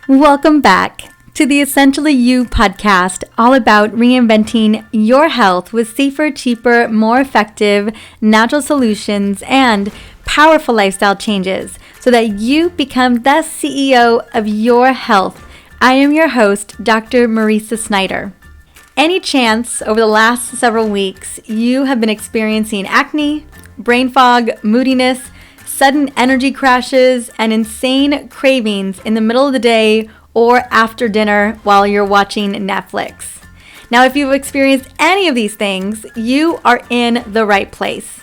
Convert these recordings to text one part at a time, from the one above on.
Welcome back to the Essentially You podcast, all about reinventing your health with safer, cheaper, more effective, natural solutions and powerful lifestyle changes so that you become the CEO of your health. I am your host, Dr. Mariza Snyder. Any chance over the last several weeks you have been experiencing acne, brain fog, moodiness, sudden energy crashes, and insane cravings in the middle of the day or after dinner while you're watching Netflix? Now, if you've experienced any of these things, you are in the right place.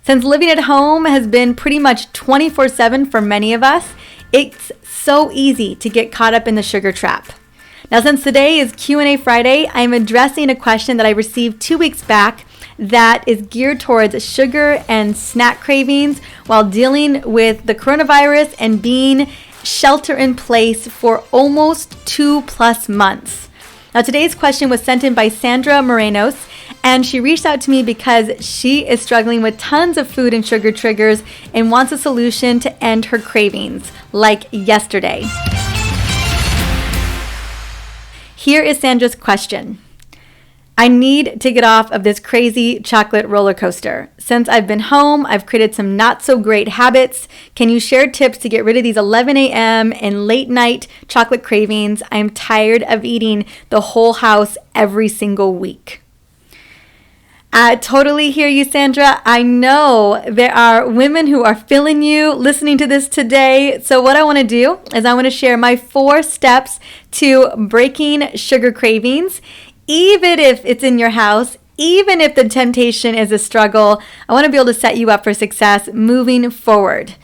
Since living at home has been pretty much 24/7 for many of us, it's so easy to get caught up in the sugar trap. Now, since today is Q&A Friday, I'm addressing a question that I received 2 weeks back that is geared towards sugar and snack cravings while dealing with the coronavirus and being shelter in place for almost 2+ months. Now, today's question was sent in by Sandra Morenos, and she reached out to me because she is struggling with tons of food and sugar triggers and wants a solution to end her cravings, like yesterday. Here is Sandra's question. I need to get off of this crazy chocolate roller coaster. Since I've been home, I've created some not so great habits. Can you share tips to get rid of these 11 a.m. and late night chocolate cravings? I'm tired of eating the whole house every single week. I totally hear you, Sandra. I know there are women who are feeling you listening to this today. So what I want to do is I want to share my 4 steps to breaking sugar cravings. Even if it's in your house, even if the temptation is a struggle, I want to be able to set you up for success moving forward.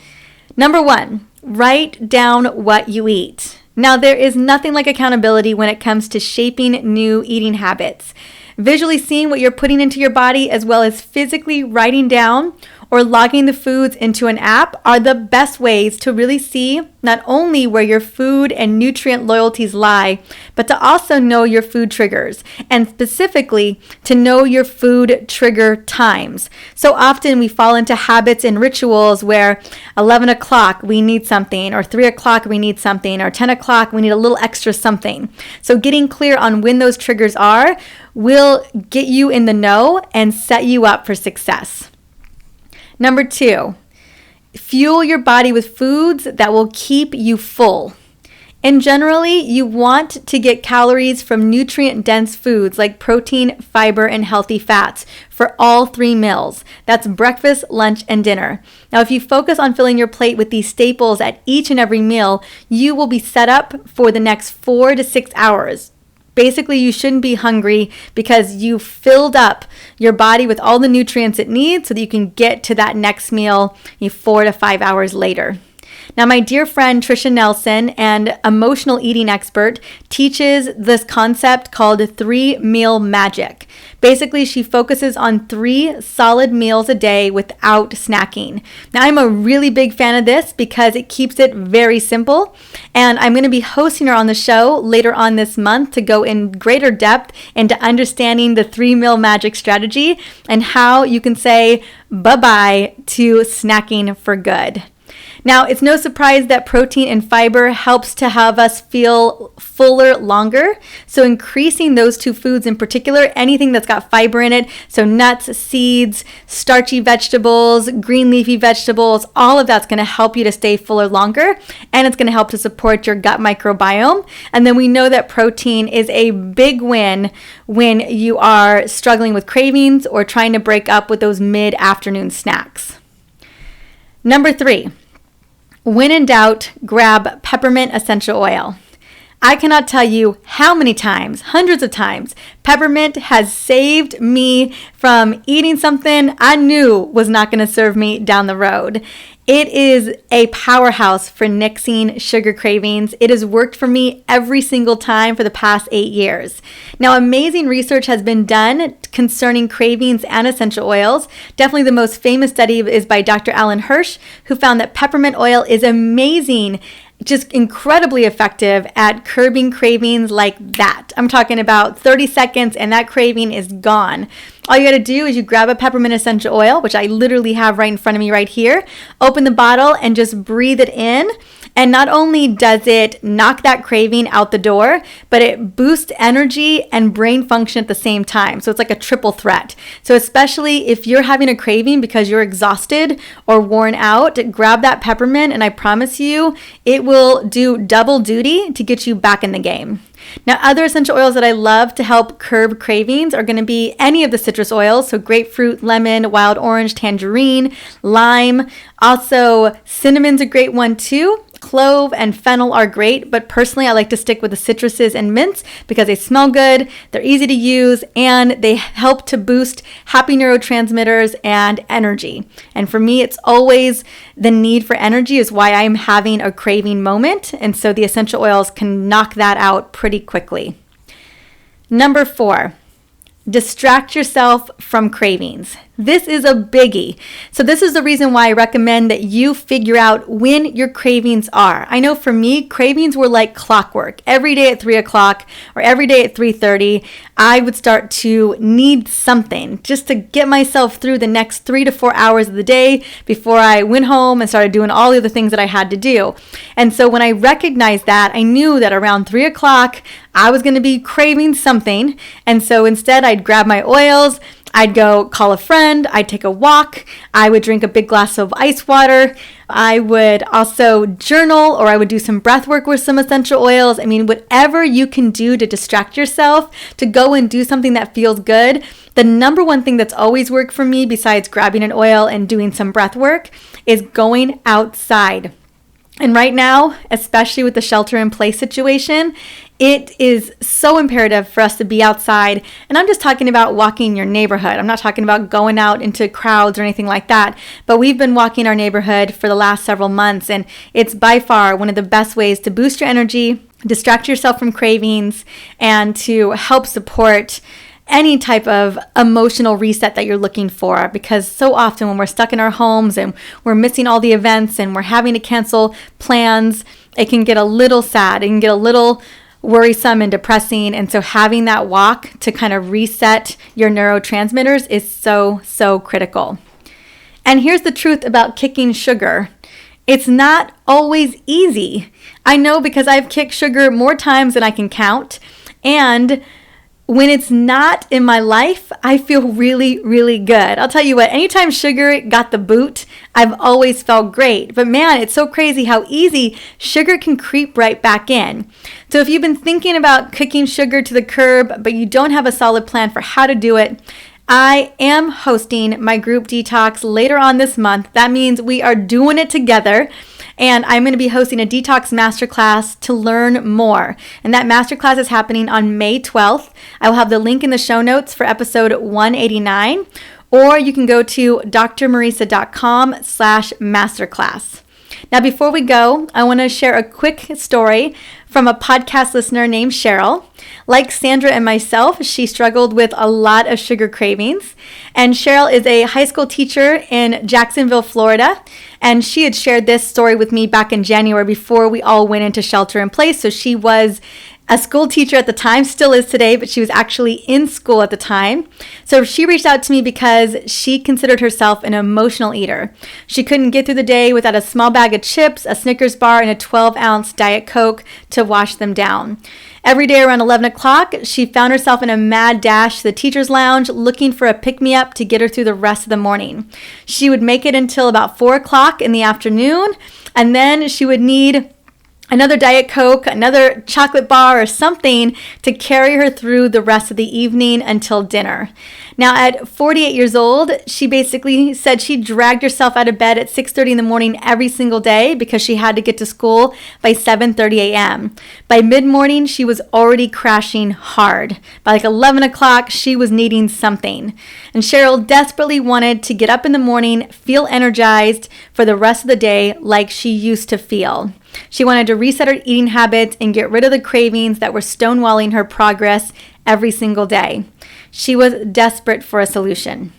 Number 1, write down what you eat. Now, there is nothing like accountability when it comes to shaping new eating habits. Visually seeing what you're putting into your body as well as physically writing down or logging the foods into an app are the best ways to really see not only where your food and nutrient loyalties lie, but to also know your food triggers and specifically to know your food trigger times. So often we fall into habits and rituals where 11 o'clock we need something, or 3 o'clock we need something, or 10 o'clock we need a little extra something. So getting clear on when those triggers are will get you in the know and set you up for success. Number 2, fuel your body with foods that will keep you full. And generally, you want to get calories from nutrient-dense foods like protein, fiber, and healthy fats for all 3 meals. That's breakfast, lunch, and dinner. Now, if you focus on filling your plate with these staples at each and every meal, you will be set up for the next 4 to 6 hours. Basically, you shouldn't be hungry because you filled up your body with all the nutrients it needs so that you can get to that next meal 4 to 5 hours later. Now, my dear friend Trisha Nelson, an emotional eating expert, teaches this concept called 3-meal magic. Basically, she focuses on 3 solid meals a day without snacking. Now, I'm a really big fan of this because it keeps it very simple. And I'm going to be hosting her on the show later on this month to go in greater depth into understanding the 3-meal magic strategy and how you can say bye-bye to snacking for good. Now, it's no surprise that protein and fiber helps to have us feel fuller longer. So increasing those 2 foods in particular, anything that's got fiber in it, so nuts, seeds, starchy vegetables, green leafy vegetables, all of that's going to help you to stay fuller longer, and it's going to help to support your gut microbiome. And then we know that protein is a big win when you are struggling with cravings or trying to break up with those mid-afternoon snacks. Number 3. When in doubt, grab peppermint essential oil. I cannot tell you how many times, hundreds of times, peppermint has saved me from eating something I knew was not going to serve me down the road. It is a powerhouse for nixing sugar cravings. It has worked for me every single time for the past 8 years. Now, amazing research has been done concerning cravings and essential oils. Definitely the most famous study is by Dr. Alan Hirsch, who found that peppermint oil is amazing, just incredibly effective at curbing cravings like that. I'm talking about 30 seconds and that craving is gone. All you got to do is you grab a peppermint essential oil, which I literally have right in front of me right here, open the bottle and just breathe it in. And not only does it knock that craving out the door, but it boosts energy and brain function at the same time. So it's like a triple threat. So especially if you're having a craving because you're exhausted or worn out, grab that peppermint and I promise you, it will do double duty to get you back in the game. Now, other essential oils that I love to help curb cravings are going to be any of the citrus oils. So grapefruit, lemon, wild orange, tangerine, lime. Also, cinnamon's a great one too. Clove and fennel are great, but personally I like to stick with the citruses and mints because they smell good, they're easy to use, and they help to boost happy neurotransmitters and energy. And for me, it's always the need for energy is why I'm having a craving moment, and so the essential oils can knock that out pretty quickly. Number 4, distract yourself from cravings. This is a biggie. So this is the reason why I recommend that you figure out when your cravings are. I know for me, cravings were like clockwork. Every day at 3 o'clock or every day at 3:30, I would start to need something just to get myself through the next 3 to 4 hours of the day before I went home and started doing all the other things that I had to do. And so when I recognized that, I knew that around 3 o'clock, I was going to be craving something. And so instead, I'd grab my oils, I'd go call a friend, I'd take a walk, I would drink a big glass of ice water, I would also journal, or I would do some breath work with some essential oils. I mean, whatever you can do to distract yourself, to go and do something that feels good. The number one thing that's always worked for me, besides grabbing an oil and doing some breath work, is going outside. And right now, especially with the shelter-in-place situation, it is so imperative for us to be outside. And I'm just talking about walking your neighborhood. I'm not talking about going out into crowds or anything like that. But we've been walking our neighborhood for the last several months, and it's by far one of the best ways to boost your energy, distract yourself from cravings, and to help support any type of emotional reset that you're looking for, because so often when we're stuck in our homes and we're missing all the events and we're having to cancel plans, it can get a little sad. It can get a little worrisome and depressing. And so having that walk to kind of reset your neurotransmitters is so critical. And here's the truth about kicking sugar. It's not always easy. I know, because I've kicked sugar more times than I can count. And when it's not in my life, I feel really good. I'll tell you what, anytime sugar got the boot, I've always felt great. But man, it's so crazy how easy sugar can creep right back in. So if you've been thinking about kicking sugar to the curb, but you don't have a solid plan for how to do it, I am hosting my group Detox later on this month. That means we are doing it together. And I'm going to be hosting a Detox Masterclass to learn more. And that Masterclass is happening on May 12th. I will have the link in the show notes for episode 189. Or you can go to drmariza.com/masterclass. Now, before we go, I want to share a quick story from a podcast listener named Cheryl. Like Sandra and myself, she struggled with a lot of sugar cravings. And Cheryl is a high school teacher in Jacksonville, Florida. And she had shared this story with me back in January before we all went into shelter in place. So she was a school teacher at the time, still is today, but she was actually in school at the time. So she reached out to me because she considered herself an emotional eater. She couldn't get through the day without a small bag of chips, a Snickers bar, and a 12-ounce Diet Coke to wash them down. Every day around 11 o'clock, she found herself in a mad dash to the teacher's lounge looking for a pick-me-up to get her through the rest of the morning. She would make it until about 4 o'clock in the afternoon, and then she would need another Diet Coke, another chocolate bar or something to carry her through the rest of the evening until dinner. Now, at 48 years old, she basically said she dragged herself out of bed at 6:30 in the morning every single day because she had to get to school by 7:30 a.m. By mid-morning, she was already crashing hard. By like 11 o'clock, she was needing something. And Cheryl desperately wanted to get up in the morning, feel energized for the rest of the day like she used to feel. She wanted to reset her eating habits and get rid of the cravings that were stonewalling her progress every single day. She was desperate for a solution.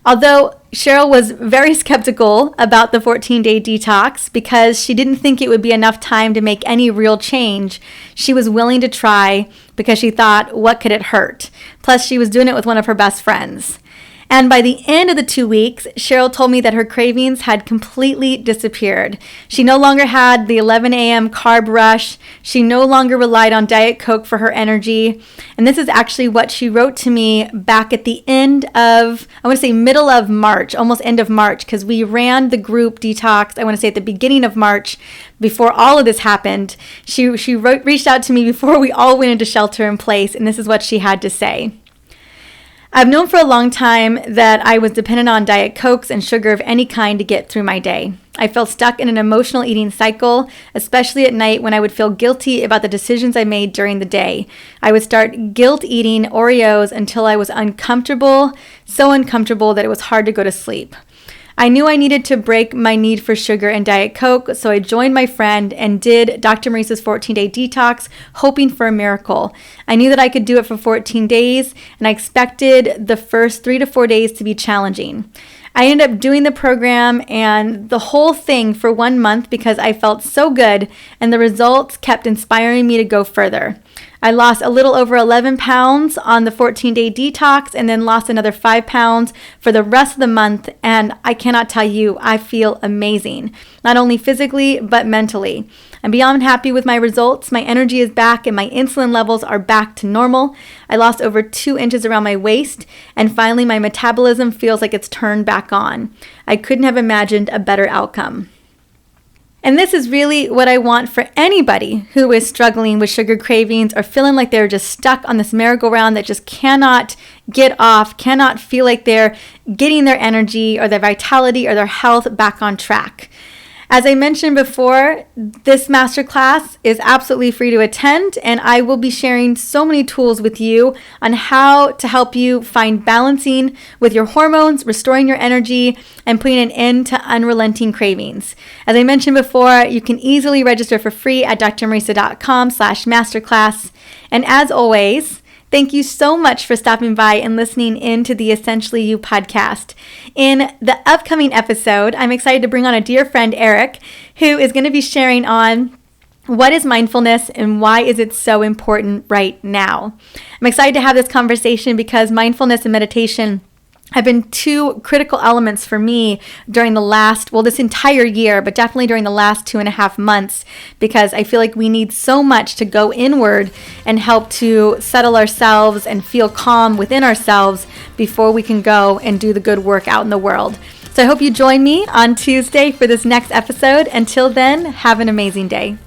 Although Cheryl was very skeptical about the 14-day detox because she didn't think it would be enough time to make any real change, she was willing to try because she thought, what could it hurt? Plus, she was doing it with one of her best friends. And by the end of the 2 weeks, Cheryl told me that her cravings had completely disappeared. She no longer had the 11 a.m. carb rush. She no longer relied on Diet Coke for her energy. And this is actually what she wrote to me back at the end of, I want to say middle of March, almost end of March, because we ran the group Detox, I want to say at the beginning of March, before all of this happened. She reached out to me before we all went into shelter in place, and this is what she had to say. I've known for a long time that I was dependent on Diet Cokes and sugar of any kind to get through my day. I felt stuck in an emotional eating cycle, especially at night when I would feel guilty about the decisions I made during the day. I would start guilt eating Oreos until I was uncomfortable, so uncomfortable that it was hard to go to sleep. I knew I needed to break my need for sugar and Diet Coke, so I joined my friend and did Dr. Mariza's 14-day detox, hoping for a miracle. I knew that I could do it for 14 days, and I expected the first 3 to 4 days to be challenging. I ended up doing the program and the whole thing for 1 month because I felt so good, and the results kept inspiring me to go further. I lost a little over 11 pounds on the 14-day detox and then lost another 5 pounds for the rest of the month. And I cannot tell you, I feel amazing, not only physically, but mentally. I'm beyond happy with my results. My energy is back and my insulin levels are back to normal. I lost over 2 inches around my waist. And finally, my metabolism feels like it's turned back on. I couldn't have imagined a better outcome. And this is really what I want for anybody who is struggling with sugar cravings or feeling like they're just stuck on this merry-go-round that just cannot get off, cannot feel like they're getting their energy or their vitality or their health back on track. As I mentioned before, this masterclass is absolutely free to attend, and I will be sharing so many tools with you on how to help you find balancing with your hormones, restoring your energy, and putting an end to unrelenting cravings. As I mentioned before, you can easily register for free at drmariza.com/masterclass. And as always, thank you so much for stopping by and listening in to the Essentially You podcast. In the upcoming episode, I'm excited to bring on a dear friend, Eric, who is going to be sharing on what is mindfulness and why is it so important right now. I'm excited to have this conversation because mindfulness and meditation have been 2 critical elements for me during this entire year, but definitely during the last 2.5 months, because I feel like we need so much to go inward and help to settle ourselves and feel calm within ourselves before we can go and do the good work out in the world. So I hope you join me on Tuesday for this next episode. Until then, have an amazing day.